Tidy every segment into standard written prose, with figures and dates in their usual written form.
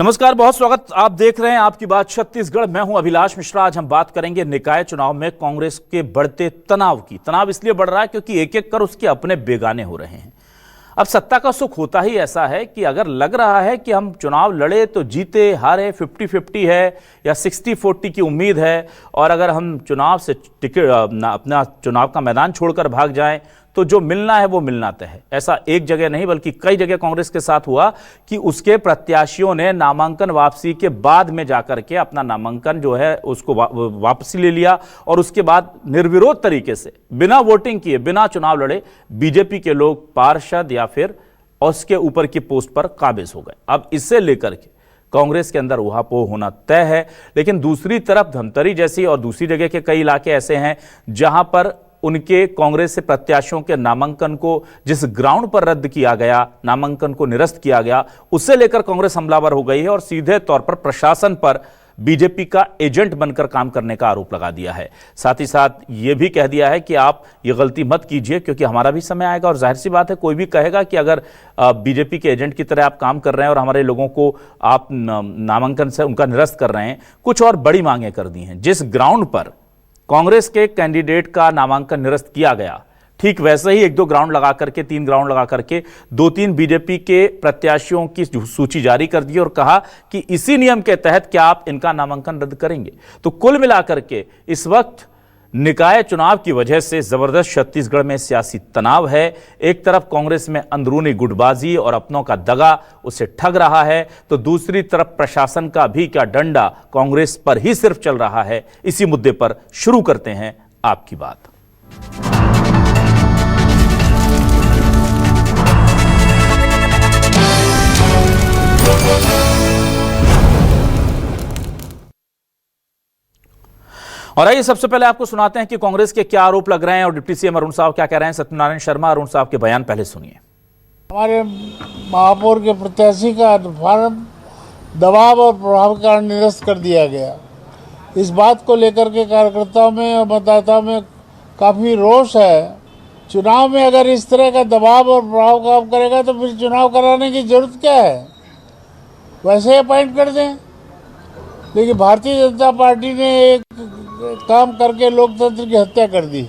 नमस्कार, बहुत स्वागत। आप देख रहे हैं आपकी बात छत्तीसगढ़। मैं हूं अभिलाष मिश्रा। आज हम बात करेंगे निकाय चुनाव में कांग्रेस के बढ़ते तनाव की। तनाव इसलिए बढ़ रहा है क्योंकि एक एक कर उसके अपने बेगाने हो रहे हैं। अब सत्ता का सुख होता ही ऐसा है कि अगर लग रहा है कि हम चुनाव लड़े तो जीते हारे 50-50 है या 60-40 की उम्मीद है, और अगर हम चुनाव से टिकट अपना चुनाव का मैदान छोड़कर भाग जाएं तो जो मिलना है वो मिलना तय है। ऐसा एक जगह नहीं बल्कि कई जगह कांग्रेस के साथ हुआ कि उसके प्रत्याशियों ने नामांकन वापसी के बाद में जाकर के अपना नामांकन जो है उसको वापसी ले लिया, और उसके बाद निर्विरोध तरीके से बिना वोटिंग किए, बिना चुनाव लड़े बीजेपी के लोग पार्षद या फिर उसके ऊपर की पोस्ट पर काबिज हो गए। अब इससे लेकर के कांग्रेस के अंदर उहापोह होना तय है। लेकिन दूसरी तरफ धमतरी जैसी और दूसरी जगह के कई इलाके ऐसे हैं जहां पर उनके कांग्रेस से प्रत्याशियों के नामांकन को जिस ग्राउंड पर रद्द किया गया, नामांकन को निरस्त किया गया, उससे लेकर कांग्रेस हमलावर हो गई है और सीधे तौर पर प्रशासन पर बीजेपी का एजेंट बनकर काम करने का आरोप लगा दिया है। साथ ही साथ यह भी कह दिया है कि आप ये गलती मत कीजिए क्योंकि हमारा भी समय आएगा। और जाहिर सी बात है, कोई भी कहेगा कि अगर बीजेपी के एजेंट की तरह आप काम कर रहे हैं और हमारे लोगों को आप नामांकन से उनका निरस्त कर रहे हैं। कुछ और बड़ी मांगें कर दी हैं। जिस ग्राउंड पर कांग्रेस के कैंडिडेट का नामांकन निरस्त किया गया, ठीक वैसे ही 1-2 ग्राउंड लगा करके, 3 ग्राउंड लगा करके 2-3 बीजेपी के प्रत्याशियों की सूची जारी कर दी और कहा कि इसी नियम के तहत क्या आप इनका नामांकन रद्द करेंगे। तो कुल मिलाकर के इस वक्त निकाय चुनाव की वजह से जबरदस्त छत्तीसगढ़ में सियासी तनाव है। एक तरफ कांग्रेस में अंदरूनी गुटबाजी और अपनों का दगा उसे ठग रहा है, तो दूसरी तरफ प्रशासन का भी क्या डंडा कांग्रेस पर ही सिर्फ चल रहा है। इसी मुद्दे पर शुरू करते हैं आपकी बात। और आइए सबसे पहले आपको सुनाते हैं कि कांग्रेस के क्या आरोप लग रहे हैं और डिप्टी सीएम अरुण साहब क्या कह रहे हैं। सत्यनारायण शर्मा अरुण साहब के बयान पहले सुनिए। हमारे महापौर के प्रत्याशी का फॉर्म दबाव और प्रभाव के कारण निरस्त कर दिया गया। इस बात को लेकर के कार्यकर्ताओं में और मतदाताओं में काफ़ी रोष है। चुनाव में अगर इस तरह का दबाव और प्रभाव काम करेगा तो फिर चुनाव कराने की जरूरत क्या है, वैसे अपॉइंट कर दें। लेकिन भारतीय जनता पार्टी ने एक काम करके लोकतंत्र की हत्या कर दी।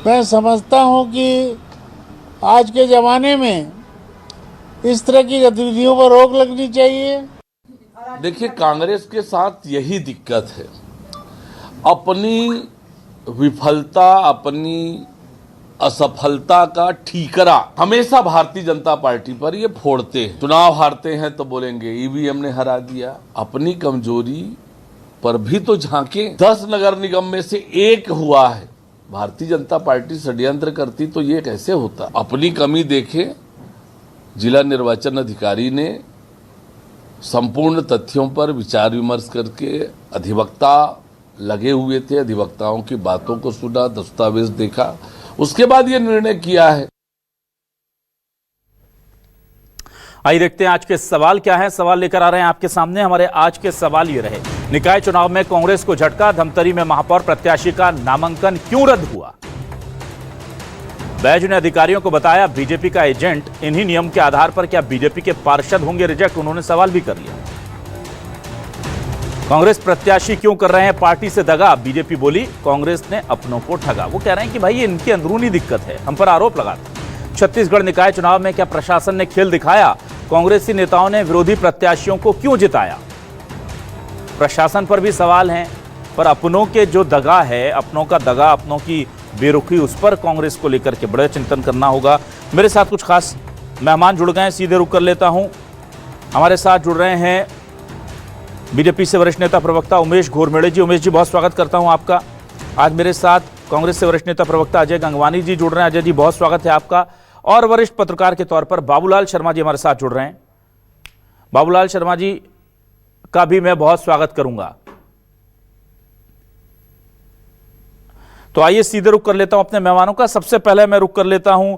मैं समझता हूं कि आज के ज़माने में इस तरह की गतिविधियों पर रोक लगनी चाहिए। देखिए, कांग्रेस के साथ यही दिक्कत है। अपनी विफलता, अपनी असफलता का ठीकरा हमेशा भारतीय जनता पार्टी पर ये फोड़ते हैं। चुनाव हारते हैं तो बोलेंगे ईवीएम ने हरा दिया। अपनी कमजोरी पर भी तो झांके। 10 नगर निगम में से 1 हुआ है। भारतीय जनता पार्टी षड्यंत्र करती तो ये कैसे होता। अपनी कमी देखे। जिला निर्वाचन अधिकारी ने संपूर्ण तथ्यों पर विचार विमर्श करके, अधिवक्ता लगे हुए थे, अधिवक्ताओं की बातों को सुना, दस्तावेज देखा, उसके बाद ये निर्णय किया है। आइए देखते हैं आज के सवाल क्या है। सवाल लेकर आ रहे हैं आपके सामने। हमारे आज के सवाल ये रहे, निकाय चुनाव में कांग्रेस को झटका, धमतरी में महापौर प्रत्याशी का नामांकन क्यों रद्द हुआ। बैजू ने अधिकारियों को बताया बीजेपी का एजेंट। इन्हीं नियम के आधार पर क्या बीजेपी के पार्षद होंगे रिजेक्ट, उन्होंने सवाल भी कर लिया। कांग्रेस प्रत्याशी क्यों कर रहे हैं पार्टी से दगा, बीजेपी बोली कांग्रेस ने अपनों को ठगा। वो कह रहे हैं कि भाई ये इनकी अंदरूनी दिक्कत है, हम पर आरोप लगाते। छत्तीसगढ़ निकाय चुनाव में क्या प्रशासन ने खेल दिखाया, कांग्रेसी नेताओं ने विरोधी प्रत्याशियों को क्यों जिताया। प्रशासन पर भी सवाल हैं, पर अपनों के जो दगा है, अपनों का दगा, अपनों की बेरुखी, उस पर कांग्रेस को लेकर के बड़े चिंतन करना होगा। मेरे साथ कुछ खास मेहमान जुड़ गए हैं, सीधे रुक कर लेता हूं। हमारे साथ जुड़ रहे हैं बीजेपी से वरिष्ठ नेता प्रवक्ता उमेश घोरमेड़े जी। उमेश जी, बहुत स्वागत करता हूं आपका। आज मेरे साथ कांग्रेस से वरिष्ठ नेता प्रवक्ता अजय गंगवानी जी जुड़ रहे हैं। अजय जी, बहुत स्वागत है आपका। और वरिष्ठ पत्रकार के तौर पर बाबूलाल शर्मा जी हमारे साथ जुड़ रहे हैं। बाबूलाल शर्मा जी का भी मैं बहुत स्वागत करूंगा। तो आइए सीधे रुक कर लेता हूं अपने मेहमानों का। सबसे पहले मैं रुक कर लेता हूं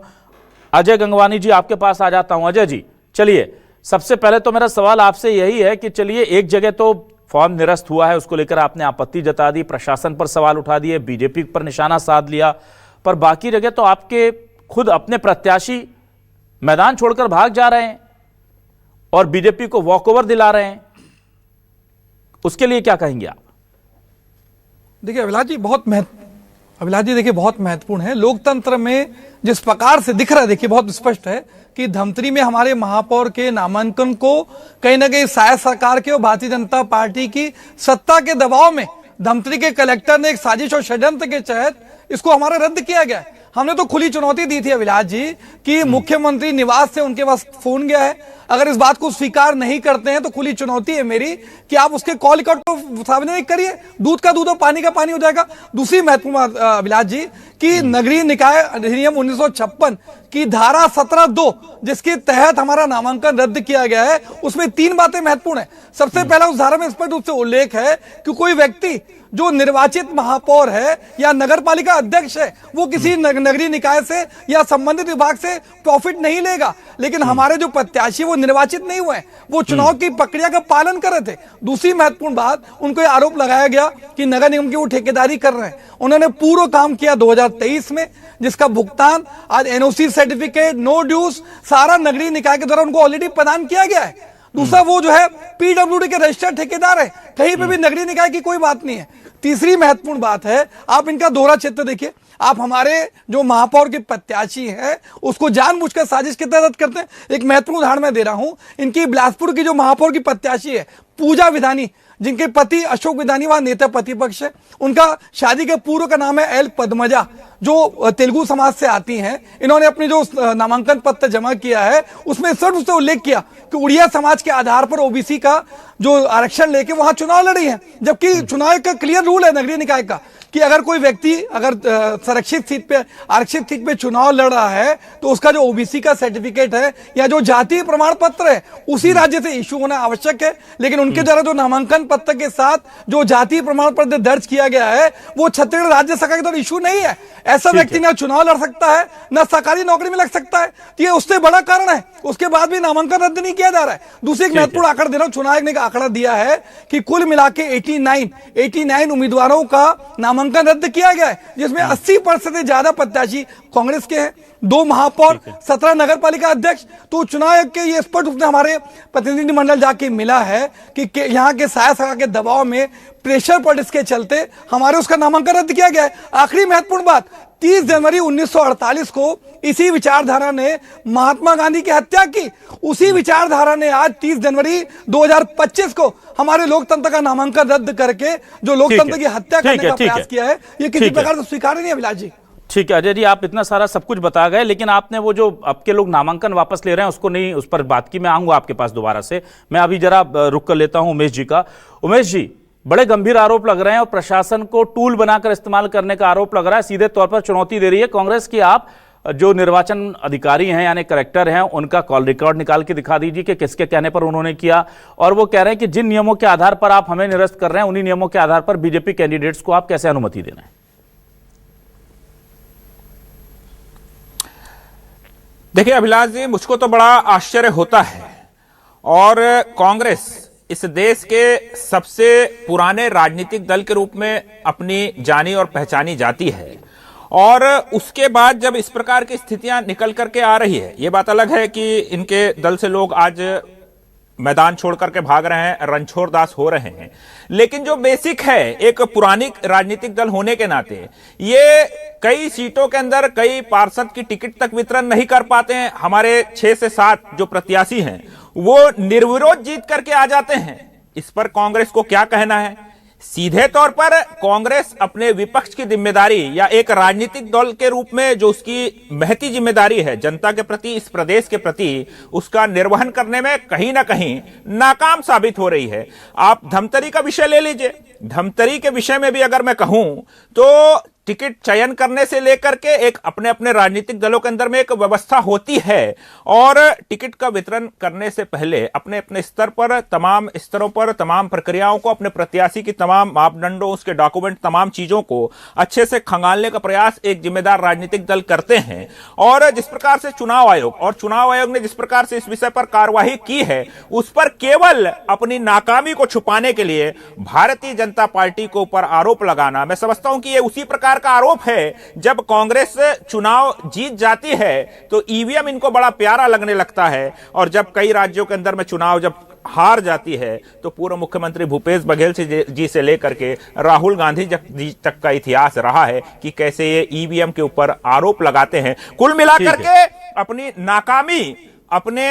अजय गंगवानी जी, आपके पास आ जाता हूं। अजय जी, चलिए, सबसे पहले तो मेरा सवाल आपसे यही है कि चलिए, एक जगह तो फॉर्म निरस्त हुआ है, उसको लेकर आपने आपत्ति जता दी, प्रशासन पर सवाल उठा दिए, बीजेपी पर निशाना साध लिया, पर बाकी जगह तो आपके खुद अपने प्रत्याशी मैदान छोड़कर भाग जा रहे हैं। और बीजेपी को वॉकओवर दिला रहे हैं, उसके लिए क्या कहेंगे आप? देखिए अभिलाष जी देखिए बहुत महत्वपूर्ण है। लोकतंत्र में जिस प्रकार से दिख रहा है, देखिए बहुत स्पष्ट है कि धमतरी में हमारे महापौर के नामांकन को कहीं ना कहीं शायद सरकार के और भारतीय जनता पार्टी की सत्ता के दबाव में धमतरी के कलेक्टर ने एक साजिश और षड्यंत्र के तहत इसको हमारा रद्द किया गया है। हमने तो खुली चुनौती दी थी अभिलाष जी कि मुख्यमंत्री निवास से उनके पास फोन गया है, अगर इस बात को स्वीकार नहीं करते हैं तो खुली चुनौती है मेरी कि आप उसके कॉल रिकॉर्ड को सार्वजनिक करिए, दूध का दूध और पानी का पानी हो जाएगा। दूसरी महत्वपूर्ण बात अभिलाष जी कि नगरीय निकाय अधिनियम 1956 की धारा 17(2) जिसके तहत हमारा नामांकन रद्द किया गया है, उसमें 3 बातें महत्वपूर्ण है। सबसे पहला, उस धारा में स्पष्ट रूप से उल्लेख है कि कोई व्यक्ति जो निर्वाचित महापौर है या नगर पालिका अध्यक्ष है वो किसी नगरीय निकाय से या संबंधित विभाग से प्रॉफिट नहीं लेगा। लेकिन हमारे जो प्रत्याशी वो निर्वाचित नहीं हुए, वो चुनाव की प्रक्रिया का पालन कर रहे थे। दूसरी महत्वपूर्ण बात, उनको यह आरोप लगाया गया कि नगर निगम की वो ठेकेदारी कर रहे हैं। उन्होंने पूर्व काम किया 2023 में, जिसका भुगतान आज एनओसी सर्टिफिकेट, नो ड्यूज सारा नगरीय निकाय के द्वारा उनको ऑलरेडी प्रदान किया गया है। दूसरा, वो जो है पीडब्ल्यूडी के रजिस्टर्ड ठेकेदार है, कहीं पे भी नगरीय निकाय की कोई बात नहीं है। तीसरी महत्वपूर्ण बात है, आप इनका दोहरा चित्र देखिए, आप हमारे जो महापौर के प्रत्याशी हैं उसको जानबूझकर साजिश के तहत करते हैं। एक महत्वपूर्ण उदाहरण मैं दे रहा हूं, इनकी बिलासपुर की जो महापौर की प्रत्याशी है पूजा विधानी, जिनके पति अशोक विधानी वहां नेता प्रतिपक्ष है, उनका शादी के पूर्व का नाम है एल पद्मजा, जो तेलुगु समाज से आती हैं। इन्होंने अपनी जो नामांकन पत्र जमा किया है उसमें सिर्फ उससे उल्लेख किया कि उड़िया समाज के आधार पर ओबीसी का जो आरक्षण लेके वहां चुनाव लड़ी है, जबकि चुनाव का क्लियर रूल है नगरीय निकाय का कि अगर कोई व्यक्ति अगर संरक्षित सीट पे आरक्षित सीट पे चुनाव लड़ रहा है तो उसका जो ओबीसी का सर्टिफिकेट है या जो जातीय प्रमाण पत्र है उसी राज्य से इशू होना आवश्यक है। लेकिन उनके द्वारा जो नामांकन पत्र के साथ जो जातीय प्रमाण पत्र दर्ज किया गया है वो छत्तीसगढ़ राज्य सरकार के द्वारा इशू नहीं है। ऐसा व्यक्ति ना चुनाव लड़ सकता है ना सरकारी नौकरी में लग सकता है, तो ये उससे बड़ा कारण है। उसके बाद भी नामांकन रद्द नहीं किया जा रहा है। दूसरी एक महत्वपूर्ण आंकड़ा दे रहा हूं, चुनाव आयोग ने आंकड़ा दिया है कि कुल मिला के 89 उम्मीदवारों का नामांकन रद्द किया गया है, जिसमें 80% से ज्यादा प्रत्याशी कांग्रेस के हैं, 2 महापौर, 17 नगर पालिका अध्यक्ष। तो चुनाव आयोग के ये स्पष्ट रूप से हमारे प्रतिनिधि मंडल जाके मिला है कि यहाँ के शायद सरकार के दबाव में प्रेशर पॉलिटिक्स के चलते हमारे उसका नामांकन रद्द किया गया है। आखिरी महत्वपूर्ण बात, 30 जनवरी 1948 को इसी विचारधारा ने महात्मा गांधी की हत्या की, उसी विचारधारा ने आज 30 जनवरी 2025 को हमारे लोकतंत्र का नामांकन रद्द करके जो लोकतंत्र की हत्या करने का प्रयास किया है, ये किसी प्रकार से स्वीकार्य नहीं है अभिलाष जी। ठीक है अजय जी, आप इतना सारा सब कुछ बता गए, लेकिन आपने वो जो आपके लोग नामांकन वापस ले रहे हैं उसको नहीं, उस पर बात की। मैं आऊंगा आपके पास दोबारा से। मैं अभी जरा रुक कर लेता हूं उमेश जी का। उमेश जी, बड़े गंभीर आरोप लग रहे हैं और प्रशासन को टूल बनाकर इस्तेमाल करने का आरोप लग रहा है। सीधे तौर पर चुनौती दे रही है कांग्रेस की आप जो निर्वाचन अधिकारी हैं यानी कलेक्टर हैं, उनका कॉल रिकॉर्ड निकाल के दिखा दीजिए कि किसके कहने पर उन्होंने किया। और वो कह रहे हैं कि जिन नियमों के आधार पर आप हमें निरस्त कर रहे हैं उन्हीं नियमों के आधार पर बीजेपी कैंडिडेट्स को आप कैसे अनुमति दे रहे हैं? देखिए अभिलाष जी, मुझको तो बड़ा आश्चर्य होता है, और कांग्रेस इस देश के सबसे पुराने राजनीतिक दल के रूप में अपनी जानी और पहचानी जाती है, और उसके बाद जब इस प्रकार की स्थितियां निकल करके आ रही है, ये बात अलग है कि इनके दल से लोग आज मैदान छोड़ करके भाग रहे हैं, रणछोड़ दास हो रहे हैं, लेकिन जो बेसिक है एक पुरानी राजनीतिक दल होने के नाते ये कई सीटों के अंदर कई पार्षद की टिकट तक वितरण नहीं कर पाते हैं। हमारे 6 से 7 जो प्रत्याशी हैं वो निर्विरोध जीत करके आ जाते हैं। इस पर कांग्रेस को क्या कहना है? सीधे तौर पर कांग्रेस अपने विपक्ष की जिम्मेदारी या एक राजनीतिक दल के रूप में जो उसकी महती जिम्मेदारी है जनता के प्रति, इस प्रदेश के प्रति, उसका निर्वहन करने में कहीं ना कहीं नाकाम साबित हो रही है। आप धमतरी का विषय ले लीजिए। धमतरी के विषय में भी अगर मैं कहूं तो टिकट चयन करने से लेकर के एक अपने अपने राजनीतिक दलों के अंदर में एक व्यवस्था होती है, और टिकट का वितरण करने से पहले अपने अपने स्तर पर, तमाम स्तरों पर, तमाम प्रक्रियाओं को, अपने प्रत्याशी की तमाम मापदंडों, उसके डॉक्यूमेंट, तमाम चीजों को अच्छे से खंगालने का प्रयास एक जिम्मेदार राजनीतिक दल करते हैं। और जिस प्रकार से चुनाव आयोग ने जिस प्रकार से इस विषय पर कार्यवाही की है, उस पर केवल अपनी नाकामी को छुपाने के लिए भारतीय जनता पार्टी के ऊपर आरोप लगाना, मैं समझता हूं कि यह उसी प्रकार प्रकार का आरोप है, जब कांग्रेस चुनाव जीत जाती है तो ईवीएम इनको बड़ा प्यारा लगने लगता है, और जब कई राज्यों के अंदर में चुनाव जब हार जाती है तो पूर्व मुख्यमंत्री भूपेश बघेल जी से लेकर के राहुल गांधी जी तक का इतिहास रहा है कि कैसे ये ईवीएम के ऊपर आरोप लगाते हैं। कुल मिलाकर के अपनी नाकामी, अपने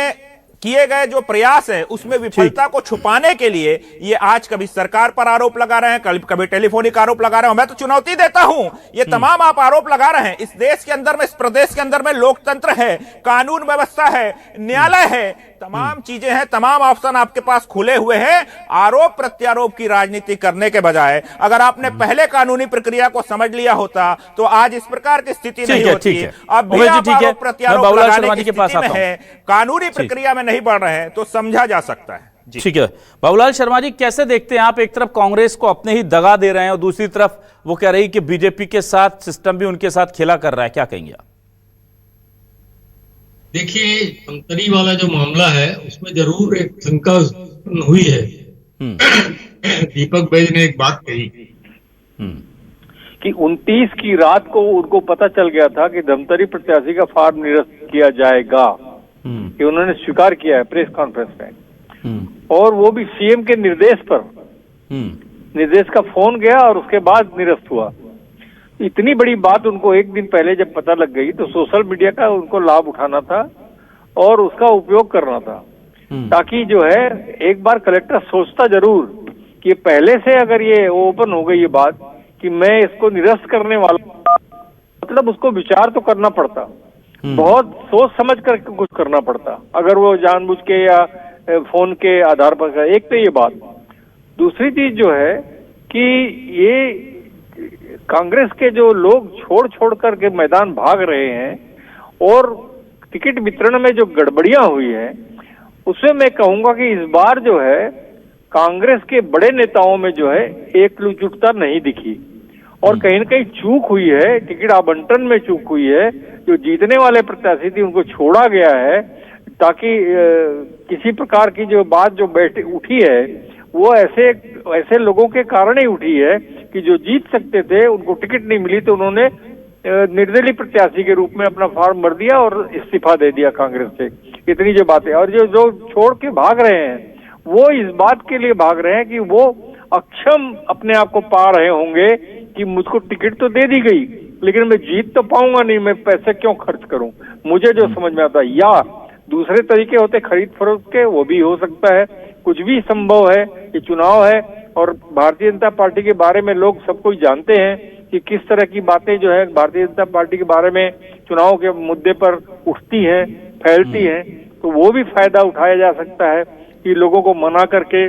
किए गए जो प्रयास है उसमें विफलता को छुपाने के लिए ये आज कभी सरकार पर आरोप लगा रहे हैं, कभी टेलीफोनिक आरोप लगा रहे हैं। मैं तो चुनौती देता हूं, ये तमाम आप आरोप लगा रहे हैं। इस देश के अंदर में, इस प्रदेश के अंदर में लोकतंत्र है, कानून व्यवस्था है, न्यायालय है, तमाम चीजें हैं, तमाम ऑप्शन आपके पास खुले हुए हैं। आरोप प्रत्यारोप की राजनीति करने के बजाय अगर आपने पहले कानूनी प्रक्रिया को समझ लिया होता तो आज इस प्रकार की स्थिति नहीं होती। अब भी आप आरोप प्रत्यारोप लगाने की स्थिति में है, कानूनी प्रक्रिया में नहीं बढ़ रहे हैं तो समझा जा सकता है। ठीक है बाबूलाल शर्मा जी, कैसे देखते हैं आप? एक तरफ कांग्रेस को अपने ही दगा दे रहे हैं और दूसरी तरफ वो कह रही कि बीजेपी के साथ सिस्टम भी उनके साथ खेला कर रहा है, क्या कहेंगे आप? देखिए, धमतरी वाला जो मामला है उसमें जरूर एक शंका हुई है। दीपक बैज ने एक बात कही कि 29 की रात को उनको पता चल गया था कि धमतरी प्रत्याशी का फॉर्म निरस्त किया जाएगा, कि उन्होंने स्वीकार किया है प्रेस कॉन्फ्रेंस में, और वो भी सीएम के निर्देश पर। निर्देश का फोन गया और उसके बाद निरस्त हुआ। इतनी बड़ी बात उनको एक दिन पहले जब पता लग गई तो सोशल मीडिया का उनको लाभ उठाना था और उसका उपयोग करना था, ताकि जो है एक बार कलेक्टर सोचता जरूर कि पहले से अगर ये ओपन हो गई ये बात कि मैं इसको निरस्त करने वाला, मतलब उसको विचार तो करना पड़ता, बहुत सोच समझ कर कुछ करना पड़ता, अगर वो जानबूझ के या फोन के आधार पर। एक तो ये बात। दूसरी चीज जो है कि ये कांग्रेस के जो लोग छोड़ कर के मैदान भाग रहे हैं और टिकट वितरण में जो गड़बड़ियां हुई है उसमें मैं कहूंगा कि इस बार जो है कांग्रेस के बड़े नेताओं में जो है एकजुटता नहीं दिखी और कहीं न कहीं चूक हुई है, टिकट आवंटन में चूक हुई है। जो जीतने वाले प्रत्याशी थे उनको छोड़ा गया है ताकि किसी प्रकार की जो बात जो उठी है वो ऐसे लोगों के कारण ही उठी है कि जो जीत सकते थे उनको टिकट नहीं मिली तो उन्होंने निर्दलीय प्रत्याशी के रूप में अपना फॉर्म भर दिया और इस्तीफा दे दिया कांग्रेस से। इतनी जो बातें, और जो छोड़ के भाग रहे हैं वो इस बात के लिए भाग रहे हैं कि वो अक्षम अपने आप को पा रहे होंगे कि मुझको टिकट तो दे दी गई लेकिन मैं जीत तो पाऊंगा नहीं, मैं पैसे क्यों खर्च करूं। मुझे जो समझ में आता है, या दूसरे तरीके होते खरीद फरोख्त के, वो भी हो सकता है, कुछ भी संभव है। ये चुनाव है और भारतीय जनता पार्टी के बारे में लोग सब कुछ जानते हैं कि किस तरह की बातें जो है भारतीय जनता पार्टी के बारे में चुनाव के मुद्दे पर उठती हैं, फैलती हैं, तो वो भी फायदा उठाया जा सकता है कि लोगों को मना करके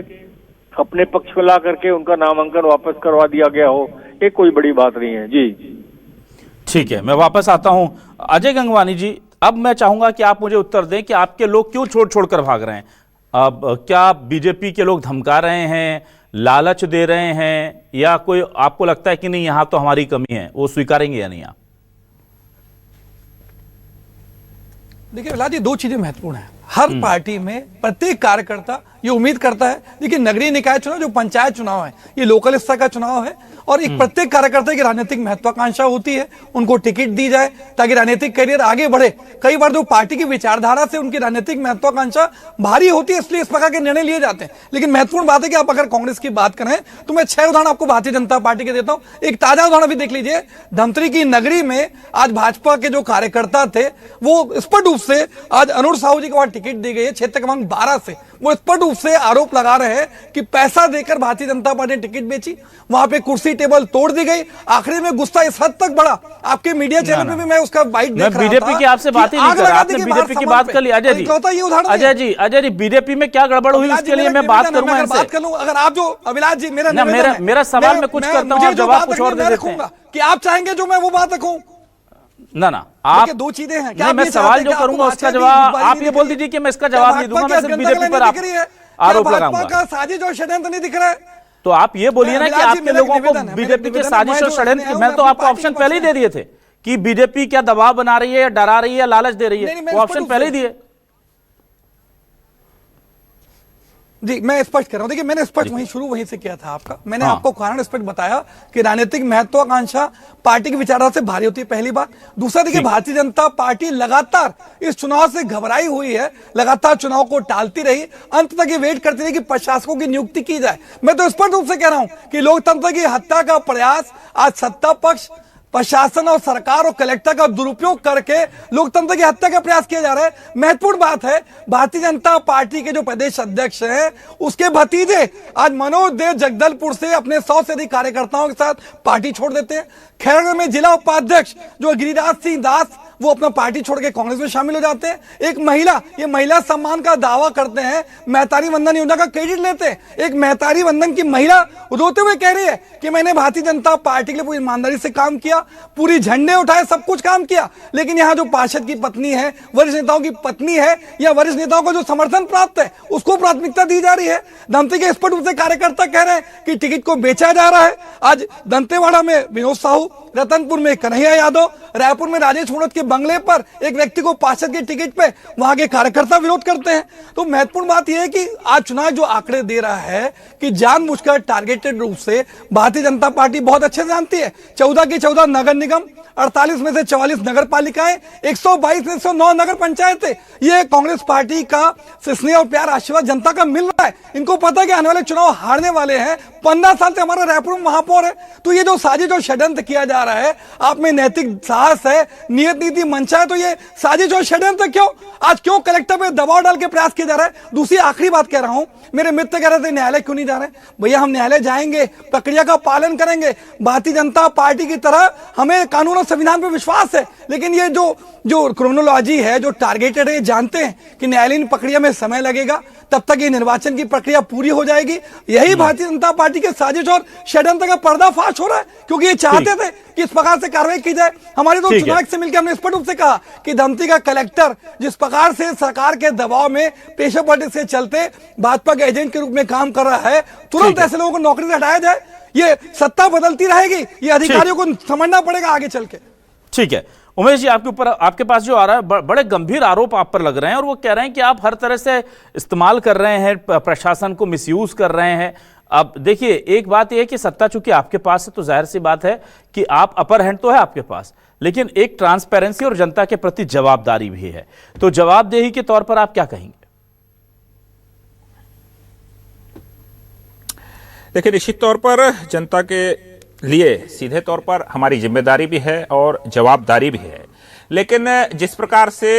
अपने पक्ष में ला करके उनका नामांकन वापस करवा दिया गया हो। ये कोई बड़ी बात नहीं है जी। ठीक है, मैं वापस आता हूं। अजय गंगवानी जी, अब मैं चाहूंगा कि आप मुझे उत्तर दें कि आपके लोग क्यों छोड़ भाग रहे हैं? अब क्या बीजेपी के लोग धमका रहे हैं, लालच दे रहे हैं, या कोई आपको लगता है कि नहीं यहां तो हमारी कमी है, वो स्वीकारेंगे या नहीं आप? देखिए अभिलाष जी, दो चीजें महत्वपूर्ण हैं। हर पार्टी में प्रत्येक कार्यकर्ता ये उम्मीद करता है, देखिए नगरीय निकाय चुनाव जो पंचायत चुनाव है ये लोकल स्तर का चुनाव है और एक प्रत्येक कार्यकर्ता की राजनीतिक महत्वाकांक्षा होती है उनको टिकट दी जाए ताकि राजनीतिक करियर आगे बढ़े। कई बार जो पार्टी की विचारधारा से उनकी राजनीतिक महत्वाकांक्षा भारी होती है इसलिए इस प्रकार के निर्णय लिए जाते हैं। लेकिन महत्वपूर्ण बात है कि आप अगर कांग्रेस की बात करें तो मैं 6 उदाहरण आपको भारतीय जनता पार्टी के देता हूं। एक ताजा उदाहरण भी देख लीजिए, धमतरी की नगरी में आज भाजपा के जो कार्यकर्ता थे वो स्पष्ट रूप से आज अनुर साहू जी को टिकट दी गई है क्षेत्र क्रमांक 12 से, वो स्पष्ट रूप से आरोप लगा रहे हैं कि पैसा देकर भारतीय जनता पार्टी ने टिकट बेची, वहां पे कुर्सी टेबल तोड़ दी गई। आखिरी में गुस्सा इस हद तक बढ़ा, आपके मीडिया चैनल पे भी मैं उसका बाइट देख रहा था। बीजेपी की आपसे बात ही नहीं कर रहा, आपने बीजेपी की बात कर ली। अजय जी बीजेपी में क्या गड़बड़ हुई इसके लिए मैं बात करूंगा इनसे। अगर आप जो अभिलाष जी मेरा सवाल मैं कुछ करता हूं, जवाब कुछ और दे देते हैं कि आप चाहेंगे जो मैं वो बात रखूं। ना आप दो चीजें हैं, क्या मैं सवाल जो करूंगा उसका जवाब आप ये बोल दीजिए कि मैं इसका जवाब नहीं दूंगा, मैं सिर्फ बीजेपी पर आरोप लगाऊंगा। साजिश और षड्यंत्र नहीं दिख रहा है तो आप ये बोलिए ना कि आपके लोगों को बीजेपी के साजिश और षड्यंत्र, मैं तो आपको ऑप्शन पहले ही दे दिए थे कि बीजेपी क्या दबाव बना रही है या डरा रही है या लालच दे रही है, वो ऑप्शन पहले ही दिए। जी, मैं स्पष्ट कर रहा हूं। देखिए, मैंने स्पष्ट वहीं से किया था आपका। मैंने आपको कारण स्पष्ट बताया कि राजनीतिक महत्वाकांक्षा पार्टी की विचारधारा से भारी होती है, पहली बात। दूसरा, देखिए, भारतीय जनता पार्टी लगातार इस चुनाव से घबराई हुई है, लगातार चुनाव को टालती रही, अंत तक ये वेट करती रही कि प्रशासकों की नियुक्ति की जाए। मैं तो स्पष्ट रूप से कह रहा हूं कि लोकतंत्र की हत्या का प्रयास आज सत्ता पक्ष, प्रशासन और सरकार और कलेक्टर का दुरुपयोग करके लोकतंत्र की हत्या का प्रयास किया जा रहा है। महत्वपूर्ण बात है, भारतीय जनता पार्टी के जो प्रदेश अध्यक्ष हैं, उसके भतीजे आज मनोज देव जगदलपुर से अपने 100 से अधिक कार्यकर्ताओं के साथ पार्टी छोड़ देते हैं। खैरगढ़ में जिला उपाध्यक्ष जो गिरिराज सिंह दास, वो अपना पार्टी छोड़ के कांग्रेस में शामिल हो जाते हैं। एक महिला, ये महिला सम्मान का दावा करते हैं, मेहतारी वंदन योजना का क्रेडिट लेते हैं। एक मेहतारी वंदन की महिला रोते हुए कह रही है कि मैंने भारतीय जनता पार्टी के लिए पूरी ईमानदारी से काम किया, पूरी झंडे उठाए, सब कुछ काम किया, लेकिन यहाँ जो पार्षद की पत्नी है, वरिष्ठ नेताओं की पत्नी है, या वरिष्ठ नेताओं को जो समर्थन प्राप्त है, उसको प्राथमिकता दी जा रही है। धमतरी के स्पष्ट रूप से कार्यकर्ता कह रहे हैं कि टिकट को बेचा जा रहा है। आज दंतेवाड़ा में विनोद साहू, रतनपुर में कन्हैया यादव, रायपुर में राजेश मूणत के बंगले पर एक व्यक्ति को पार्षद के टिकट पे वहां के कार्यकर्ता विरोध करते हैं। तो महत्वपूर्ण बात यह है कि आज चुनाव जो आंकड़े दे रहा है कि जानबूझकर टारगेटेड रूप से भारतीय जनता पार्टी बहुत अच्छे से जानती है, 14 की 14 नगर निगम, 48 में से 44 नगर पालिकाएं, 122 में 109 नगर पंचायतें, ये कांग्रेस पार्टी का स्नेह और प्यार आशीर्वाद जनता का मिल रहा है। इनको पता है कि आने वाले चुनाव हारने वाले हैं। 15 साल से हमारा रायपुर में महापौर है। तो ये जो साजिश और षड्यंत्र किया जा रहा है, आप में नैतिक साहस है, नियत नीति मंशा है, तो ये साजिश और षड्यंत्र क्यों? आज क्यों कलेक्टर पे दबाव डाल के प्रयास किया जा रहा है? दूसरी आखिरी बात कह रहा हूं, मेरे मित्र कह रहे थे न्यायालय क्यों नहीं जा रहे? भैया, हम न्यायालय जाएंगे, प्रक्रिया का पालन करेंगे। भारतीय जनता पार्टी की तरह हमें कानून और संविधान पर विश्वास है, लेकिन ये जो क्रोनोलॉजी है, जो टारगेटेड है, जानते हैं कि न्यायालयीन प्रक्रिया में समय लगेगा, तब तक ये निर्वाचन की प्रक्रिया पूरी हो जाएगी। यही भारतीय जनता पार्टी के साजिश और षड्यंत्र का पर्दाफाश हो रहा है, क्योंकि ये चाहते थे कि इस प्रकार से कार्रवाई की जाए। हमारे तो चुनाव से मिलकर हमने स्पष्ट रूप से कहा कि धमतरी का कलेक्टर जिस प्रकार से सरकार के दबाव में पेशा पॉलिटिक्स के चलते भाजपा के एजेंट के रूप में काम कर रहा है, तुरंत ऐसे लोगों को नौकरी से हटाया जाए। ये सत्ता बदलती रहेगी, ये अधिकारियों को समझना पड़ेगा आगे चल के। ठीक है उमेश जी, आपके ऊपर, आपके पास जो आ रहा है, बड़े गंभीर आरोप आप पर लग रहे हैं, और वो कह रहे हैं कि आप हर तरह से इस्तेमाल कर रहे हैं, प्रशासन को मिसयूज कर रहे हैं। अब देखिए, एक बात यह है कि सत्ता चूंकि आपके पास है, तो जाहिर सी बात है कि आप अपर हैंड तो है आपके पास, लेकिन एक ट्रांसपेरेंसी और जनता के प्रति जवाबदारी भी है। तो जवाबदेही के तौर पर आप क्या कहेंगे? देखिए, निश्चित तौर पर जनता के लिए सीधे तौर पर हमारी जिम्मेदारी भी है और जवाबदारी भी है, लेकिन जिस प्रकार से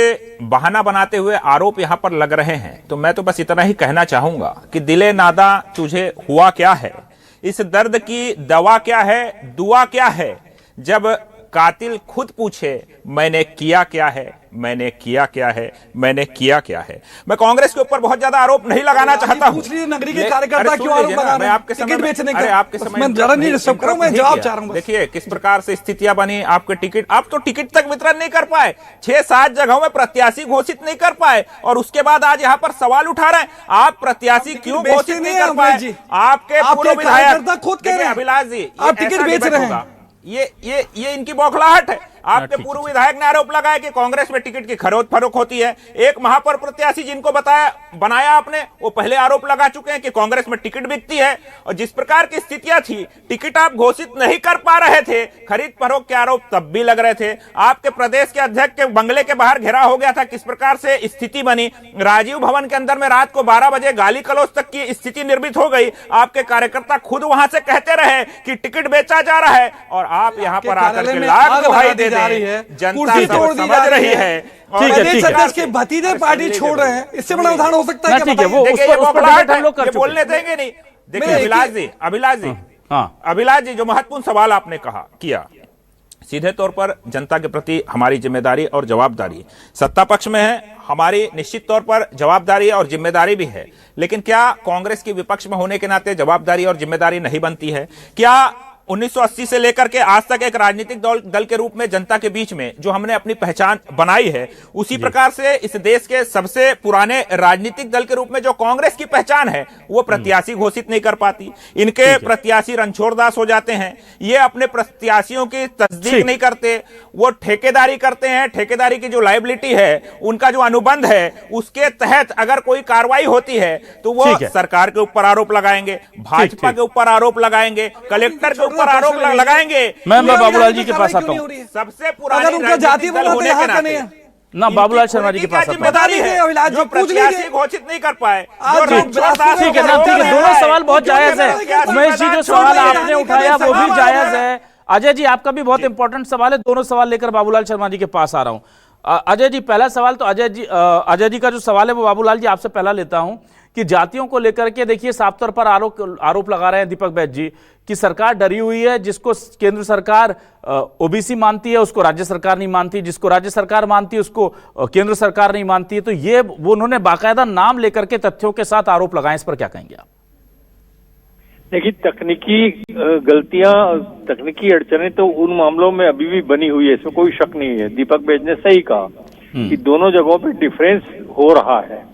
बहाना बनाते हुए आरोप यहां पर लग रहे हैं, तो मैं तो बस इतना ही कहना चाहूंगा कि दिले नादा तुझे हुआ क्या है, इस दर्द की दवा क्या है, दुआ क्या है, जब कातिल खुद पूछे मैंने किया क्या है, मैंने किया क्या है, मैंने किया क्या है। मैं कांग्रेस के ऊपर बहुत ज्यादा आरोप नहीं लगाना चाहता हूं। नगरी के कार्यकर्ता क्यों आरोप लगा रहे हैं? आपके समय मैं जरा नहीं डिस्टर्ब कर रहा हूं, मैं जवाब चाह रहा हूं। देखिए किस प्रकार से स्थितियां बनी, आपके टिकट, आप तो टिकट तक वितरण नहीं कर पाए, 6-7 जगहों में प्रत्याशी घोषित नहीं कर पाए, और उसके बाद आज यहाँ पर सवाल उठा रहे हैं आप प्रत्याशी क्यों घोषित नहीं कर पाए? आपके पूर्व विधायक खुद कह रहे हैं अभिलाष जी, आप टिकट बेच रहे हैं। ये इनकी बौखलाहट है। आपके पूर्व विधायक ने आरोप लगाया कि कांग्रेस में टिकट की खरीद फरोख्त होती है। एक महापौर प्रत्याशी जिनको बनाया आपने, वो पहले आरोप लगा चुके हैं कि कांग्रेस में टिकट बिकती है, और जिस प्रकार की स्थितियां थी, टिकट आप घोषित नहीं कर पा रहे थे, खरीद फरोख्त के आरोप तब भी लग रहे थे। आपके प्रदेश के अध्यक्ष के बंगले के बाहर घेराव हो गया था, किस प्रकार से स्थिति बनी, राजीव भवन के अंदर में रात को 12 बजे गाली गलौज तक की स्थिति निर्मित हो गई। आपके कार्यकर्ता खुद वहां से कहते रहे कि टिकट बेचा जा रहा है, और आप यहां पर आकर के लाख दुहाई दे जा रही है, जनता समझ रही है। ठीक है, के भतीजे पार्टी छोड़ रहे हैं, इससे बड़ा उदाहरण हो सकता है क्या? ठीक है, वो बोलने देंगे नहीं। देखिए अभिलाष जी जो महत्वपूर्ण सवाल आपने किया, सीधे तौर पर जनता के प्रति हमारी जिम्मेदारी और जवाबदारी सत्ता पक्ष में है, हमारी निश्चित तौर पर जवाबदारी और जिम्मेदारी भी है, लेकिन क्या कांग्रेस की विपक्ष में होने के नाते जवाबदारी और जिम्मेदारी नहीं बनती है? क्या 1980 से लेकर के आज तक एक राजनीतिक दल के रूप में जनता के बीच में जो हमने अपनी पहचान बनाई है, उसी प्रकार से इस देश के सबसे पुराने राजनीतिक दल के रूप में जो कांग्रेस की पहचान है वो प्रत्याशी घोषित नहीं कर पाती। इनके प्रत्याशी रणछोड़ दास हो जाते हैं, ये अपने प्रत्याशियों की तस्दीक नहीं करते, वो ठेकेदारी करते हैं। ठेकेदारी की जो लायबिलिटी है, उनका जो अनुबंध है, उसके तहत अगर कोई कार्रवाई होती है तो वो सरकार के ऊपर आरोप लगाएंगे, भाजपा के ऊपर आरोप लगाएंगे, कलेक्टर के ऊपर आरोप लगाएंगे। मैं बाबूलाल जी के पास आता हूँ। सबसे पुरानी जाति दल होने के नाते ना बाबूलाल शर्मा जी के पास जिम्मेदारी है जो प्रत्याशी घोषित नहीं कर पाए। ठीक है ना, ठीक है, दोनों सवाल बहुत जायज है। उमेश जी जो सवाल आपने उठाया वो भी जायज है। अजय जी आपका भी बहुत इंपॉर्टेंट सवाल है। दोनों सवाल लेकर बाबूलाल शर्मा जी के पास आ रहा हूं। अजय जी पहला सवाल तो अजय जी का जो सवाल है वो बाबूलाल जी आपसे पहला लेता हूं कि जातियों को लेकर के देखिए साफ तौर पर आरोप लगा रहे हैं दीपक बैज जी कि सरकार डरी हुई है। जिसको केंद्र सरकार ओबीसी मानती है उसको राज्य सरकार नहीं मानती, जिसको राज्य सरकार मानती है उसको केंद्र सरकार नहीं मानती है। तो ये वो उन्होंने बाकायदा नाम लेकर के तथ्यों के साथ आरोप लगाए, इस पर क्या कहेंगे आप? देखिए, तकनीकी गलतियां, तकनीकी अड़चनें तो उन मामलों में अभी भी बनी हुई है, इसमें कोई शक नहीं है। दीपक बैज ने सही कहा कि दोनों जगहों पे डिफरेंस हो रहा है।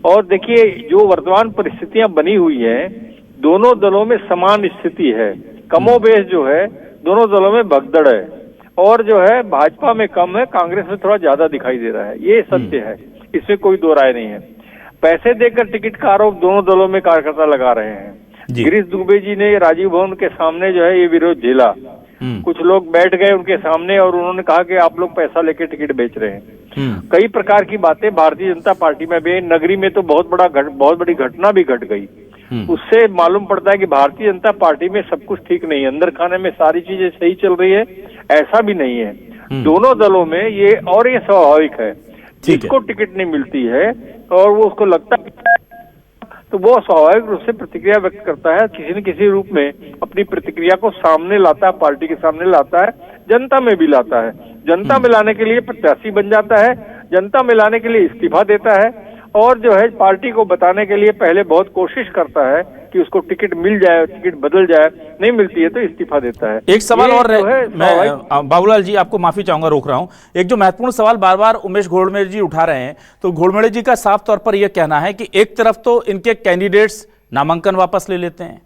और देखिए, जो वर्तमान परिस्थितियां बनी हुई है, दोनों दलों में समान स्थिति है। कमोबेश जो है दोनों दलों में भगदड़ है, और जो है भाजपा में कम है, कांग्रेस में थोड़ा ज्यादा दिखाई दे रहा है। ये सत्य है, इसमें कोई दो राय नहीं है। पैसे देकर टिकट का आरोप दोनों दलों में कार्यकर्ता लगा रहे हैं। गिरीश दुबे जी ने राजीव भवन के सामने जो है ये विरोध झेला। कुछ लोग बैठ गए उनके सामने और उन्होंने कहा कि आप लोग पैसा लेके टिकट बेच रहे हैं। कई प्रकार की बातें भारतीय जनता पार्टी में भी, नगरी में तो बहुत बड़ी घटना भी घट गई। उससे मालूम पड़ता है कि भारतीय जनता पार्टी में सब कुछ ठीक नहीं है, अंदर खाने में सारी चीजें सही चल रही है, ऐसा भी नहीं है। दोनों दलों में ये स्वाभाविक है। जिसको टिकट नहीं मिलती है और वो उसको लगता है तो वो स्वाभाविक रूप से प्रतिक्रिया व्यक्त करता है, किसी न किसी रूप में अपनी प्रतिक्रिया को सामने लाता है, पार्टी के सामने लाता है, जनता में भी लाता है। जनता में लाने के लिए प्रत्याशी बन जाता है, जनता में लाने के लिए इस्तीफा देता है, और जो है पार्टी को बताने के लिए पहले बहुत कोशिश करता है कि उसको टिकट मिल जाए, टिकट बदल जाए, नहीं मिलती है तो इस्तीफा देता है। एक सवाल और मैं बाबूलाल जी आपको माफी चाहूंगा, रोक रहा हूं। एक जो महत्वपूर्ण सवाल बार बार उमेश घोड़मेड़े जी उठा रहे हैं, तो घोड़मेड़े जी का साफ तौर पर यह कहना है कि एक तरफ तो इनके कैंडिडेट्स नामांकन वापस ले लेते हैं,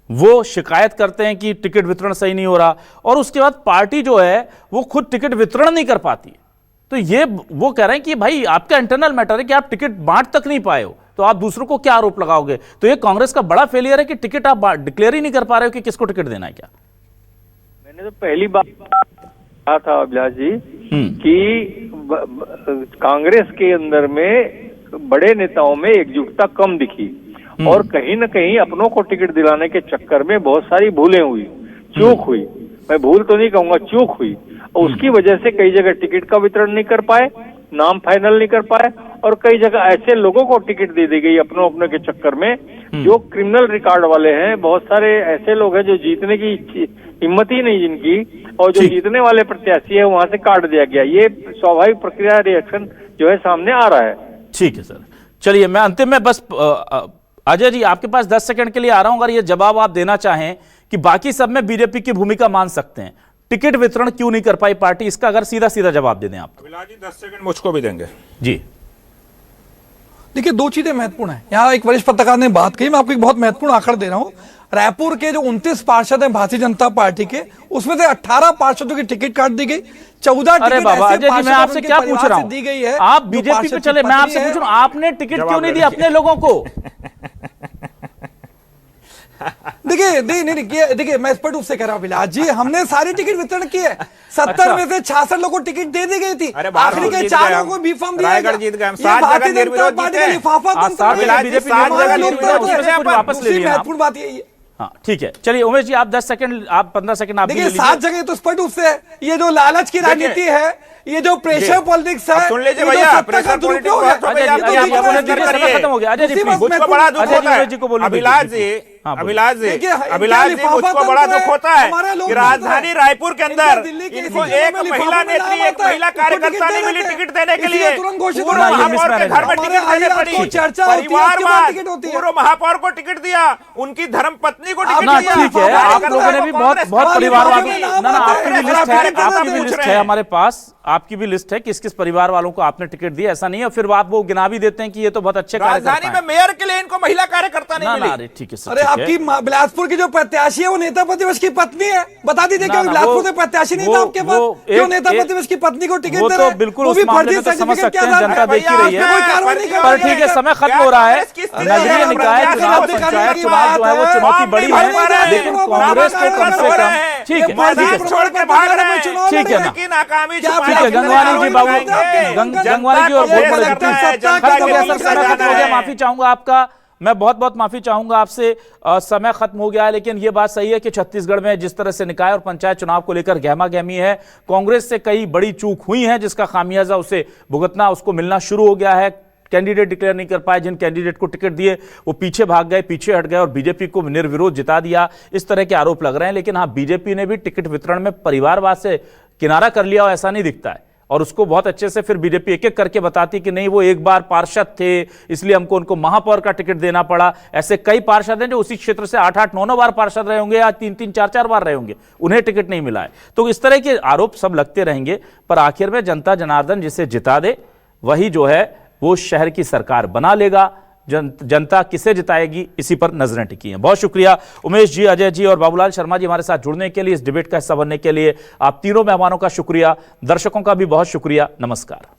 वो शिकायत करते हैं कि टिकट वितरण सही नहीं हो रहा, और उसके बाद पार्टी जो है वो खुद टिकट वितरण नहीं कर पाती। तो ये वो कह रहे हैं कि भाई आपका इंटरनल मैटर है कि आप टिकट बांट तक नहीं पाए हो, तो आप दूसरों को क्या आरोप लगाओगे? तो ये कांग्रेस का बड़ा फेलियर है कि टिकट आप डिक्लेयर ही नहीं कर पा रहे हो कि किसको टिकट देना है। क्या मैंने तो पहली बार कहा था अभिलाष जी कि कांग्रेस के अंदर में बड़े नेताओं में एकजुटता कम दिखी, और कहीं न कहीं अपनों को टिकट दिलाने के चक्कर में बहुत सारी भूलें हुई, चूक हुई। मैं भूल तो नहीं कहूंगा, चूक हुई, और उसकी वजह से कई जगह टिकट का वितरण नहीं कर पाए, नाम फाइनल नहीं कर पाए, और कई जगह ऐसे लोगों को टिकट दे दी गई अपनों के चक्कर में जो क्रिमिनल रिकॉर्ड वाले हैं। बहुत सारे ऐसे लोग हैं जो जीतने की हिम्मत ही नहीं जिनकी, और जो जीतने वाले प्रत्याशी है वहां से काट दिया गया। ये स्वाभाविक प्रक्रिया, रिएक्शन जो है सामने आ रहा है। ठीक है सर, चलिए मैं अंतिम में बस अजय जी आपके पास 10 सेकंड के लिए आ रहा हूं। अगर ये जवाब आप देना चाहें कि बाकी सब में बीजेपी की भूमिका मान सकते हैं, टिकट वितरण क्यों नहीं कर पाई पार्टी, इसका अगर सीधा सीधा जवाब दे दें आप। अभिलाष जी 10 सेकंड मुझको भी देंगे जी। देखिए, दो चीजें महत्वपूर्ण है। यहाँ एक वरिष्ठ पत्रकार ने बात कही, मैं आपको एक बहुत महत्वपूर्ण आंकड़ा दे रहा हूं। रायपुर के जो 29 पार्षद हैं भारतीय जनता पार्टी के, उसमें से 18 पार्षदों की टिकट काट दी गई। 14 अरे बाबा अजय जी, मैं आपसे क्या पूछ रहा हूं, दी गई है, आप बीजेपी पे चले, मैं आपसे पूछ रहा हूं आपने टिकट क्यों नहीं दिया अपने लोगों को? देखिए देखिए मैं स्पष्ट रूप से कह रहा हूं अभिलाष जी, हमने सारी टिकट वितरण की है। 70 में से 66 लोगों को टिकट दे दी गई थी, आखिरी के 4 लोगों को बी फॉर्म दिया गया। जीत गए, 7 जगह निर्विरोध जीते। वापस ले लिया। महत्वपूर्ण बात यही है। हाँ ठीक है, चलिए उमेश जी आप 10 सेकंड, आप 15 सेकंड आप देखिए। 7 जगह तो स्पष्ट रूप से ये जो लालच की राजनीति है, ये जो प्रेशर पॉलिटिक्स है, सुन लीजिए भैया, प्रेशर पॉलिटिक्स खत्म हो गया। अभिलाष जी हाँ, अभिलाष जी, देखिए, अभिलाष जी, लिफाफा मुझको बड़ा तंत्र है, दुख होता है हमारे लोग कि राजधानी रायपुर के अंदर दिल्ली के इनको इसी जगह एक में महिला लिफाफे में नेत्री, नाम एक आता है, महिला उसको कार्यकर्ता नहीं टिकट मिली देते टिकट देने के इसलिए लिए। तुरंत घोषित पूर्व होना है। महापौर के घर में हमारे टिकट देने हाईलाइट पड़ी, को चर्चा होती है, परिवार उसके बाद टिकट होती है। पूर्व महापौर को टिकट दिया, उनकी धर्मपत्नी को टिकट ना दिया। ठीक है, आप लोगों ने भी बहुत बहुत परिवार वालों की, ना आपकी भी लिस्ट है, आपकी भी लिस्ट है हमारे पास, आपकी भी लिस्ट है किस किस परिवार वालों को आपने टिकट दिया, ऐसा नहीं है। फिर आप वो गिना भी देते हैं कि ये तो बहुत अच्छे कार्यकर्ता राजधानी हैं। में मेयर के लिए इनको महिला कार्यकर्ता नहीं ना मिली। अरे ठीक है सर, अरे ठीक है। आपकी बिलासपुर की जो प्रत्याशी है वो नेता प्रतिपक्ष की पत्नी है, बता दीजिए क्या ना, बिलासपुर वो- से प्रत्याशी नहीं था वो- आपके पास? वो क्यों एक- नेता एक- प्रतिपक्ष की पत्नी को टिकट वो दे तो रहे हैं? बिल्कुल वो उस भी मामले फर्जी में तो समझ सर्टिफिकेट सकते के हैं, आधार जनता पर। देख ही रही है। कोई कार्रवाई नहीं कर पर रही है। ठीक है, समय खत्म हो रहा है। नगरीय निकाय चुनाव, पंचायत चुनाव जो है वो चुनौती बड़ी है, लेकिन कांग्रेस को कम से कम ठीक है, छोड़ के भाग रहे हैं, ठीक है ना, की नाकामी क्या ठीक है। गंगवानी जी बाबू, गंगवानी जी और बहुत बड़े खत्म हो गया सर, समय खत्म हो गया, माफी चाहूंगा आपका, मैं बहुत बहुत माफी चाहूंगा आपसे। समय खत्म हो गया है, लेकिन यह बात सही है कि छत्तीसगढ़ में जिस तरह से निकाय और पंचायत चुनाव को लेकर गहमा गहमी है, कांग्रेस से कई बड़ी चूक हुई है जिसका खामियाजा उसे भुगतना, उसको मिलना शुरू हो गया है। कैंडिडेट डिक्लेयर नहीं कर पाए, जिन कैंडिडेट को टिकट दिए वो पीछे भाग गए, पीछे हट गए और बीजेपी को निर्विरोध जिता दिया, इस तरह के आरोप लग रहे हैं। लेकिन हाँ, बीजेपी ने भी टिकट वितरण में परिवारवाद से किनारा कर लिया, ऐसा नहीं दिखता है। और उसको बहुत अच्छे से फिर बीजेपी एक एक करके बताती कि नहीं, वो एक बार पार्षद थे इसलिए हमको उनको महापौर का टिकट देना पड़ा। ऐसे कई पार्षद हैं जो उसी क्षेत्र से 8-8, 9-9 बार पार्षद रहे होंगे या 3-3, 4-4 बार रहे होंगे, उन्हें टिकट नहीं मिला है। तो इस तरह के आरोप सब लगते रहेंगे, पर आखिर में जनता जनार्दन जिसे जिता दे वही जो है वो शहर की सरकार बना लेगा। जनता किसे जिताएगी इसी पर नजरें टिकी हैं। बहुत शुक्रिया उमेश जी, अजय जी और बाबूलाल शर्मा जी हमारे साथ जुड़ने के लिए, इस डिबेट का हिस्सा बनने के लिए। आप तीनों मेहमानों का शुक्रिया, दर्शकों का भी बहुत शुक्रिया। नमस्कार।